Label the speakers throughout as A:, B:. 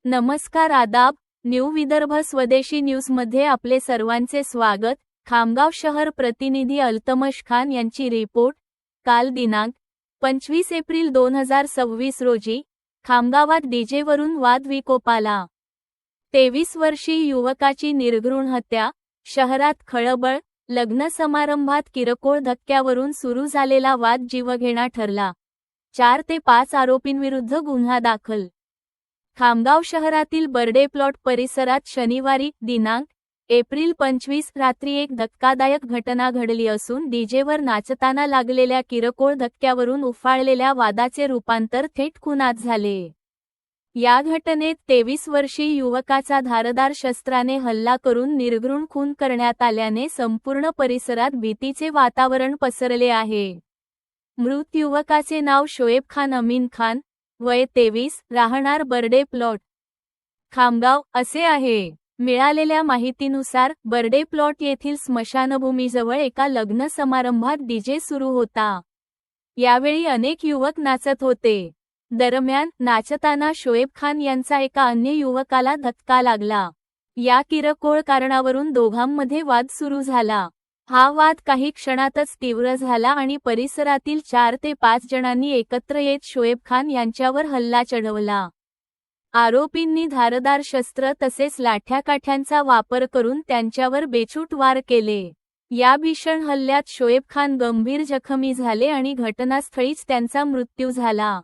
A: नमस्कार आदाब, न्यू विदर्भ स्वदेशी न्यूजमध्ये आपले सर्वांचे स्वागत। खामगाव शहर प्रतिनिधी अल्तमश खान यांची रिपोर्ट। काल दिनांक 25 एप्रिल 2026 रोजी खामगावात डीजेवरून वाद विकोपाला। 23 वर्षीय युवकाची निर्घृण हत्या, शहरात खळबळ, लग्न समारंभात किरकोळ धक्क्यावरून सुरू झालेला वाद जीवघेणा ठरला। 4 ते 5 आरोपींविरुद्ध गुन्हा दाखल। खामगाव शहरातील बर्डे प्लॉट परिसरात शनिवारी दिनांक एप्रिल 25 रात्री एक धक्कादायक घटना घडली असून डीजेवर नाचताना लागलेल्या किरकोळ धक्क्यावरून उफाळलेल्या वादाचे रूपांतर थेट खुनात झाले। या घटनेत 23 वर्षीय युवकाचा धारदार शस्त्राने हल्ला करून निर्घृण खून करण्यात आल्याने संपूर्ण परिसरात भीतीचे वातावरण पसरले आहे। मृत युवकाचे नाव शोएब खान अमीन खान, वय 23, राहणार बर्डे प्लॉट, खामगाव असे आहे। मिळालेल्या माहितीनुसार बर्डे प्लॉट येथील स्मशानभूमीजवळ एका लग्न समारंभात डीजे सुरू होता। यावेळी अनेक युवक नाचत होते। दरम्यान नाचताना शोएब खान यांचा एका अन्य युवकाला धक्का लागला। या किरकोळ कारणावरून दोघांमध्ये वाद सुरू झाला। हा वाद काही क्षणातच तीव्र झाला आणि परिसरातील 4 ते 5 जणांनी एकत्र येत शोएब खान यांच्यावर हल्ला चढवला। आरोपींनी धारदार शस्त्र तसेच लाठ्याकाठ्यांचा वापर करून त्यांच्यावर बेछूट वार केले। या भीषण हल्ल्यात शोएब खान गंभीर जखमी झाले आणि घटनास्थळीच त्यांचा मृत्यू झाला।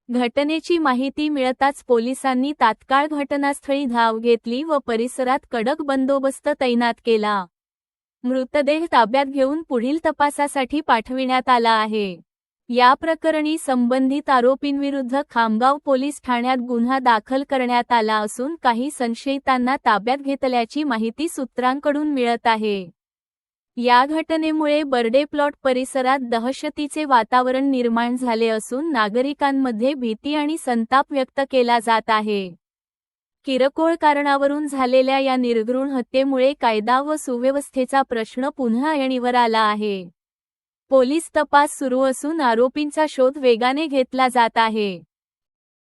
A: घटनेची माहिती मिळताच पोलिसांनी तात्काळ घटनास्थळी धाव घेतली व परिसरात कडक बंदोबस्त तैनात केला। मृतदेह ताब्यात घेऊन पुढील तपासासाठी पाठविण्यात आला आहे। या प्रकरणी संबंधित आरोपींविरुद्ध खामगाव पोलीस ठाण्यात गुन्हा दाखल करण्यात आला असून काही संशयितांना ताब्यात घेतल्याची माहिती सूत्रांकडून मिळत आहे। या घटनेमुळे बर्डे प्लॉट परिसरात दहशतीचे वातावरण निर्माण झाले असून नागरिकांमध्ये भीती आणि संताप व्यक्त केला जात आहे। किरकोळ कारणावरून झालेल्या या निर्घृण हत्येमुळे कायदा व सुव्यवस्थेचा प्रश्न पुन्हा ऐरणीवर आला आहे। पोलीस तपास सुरू असून आरोपींचा शोध वेगाने घेतला जात आहे।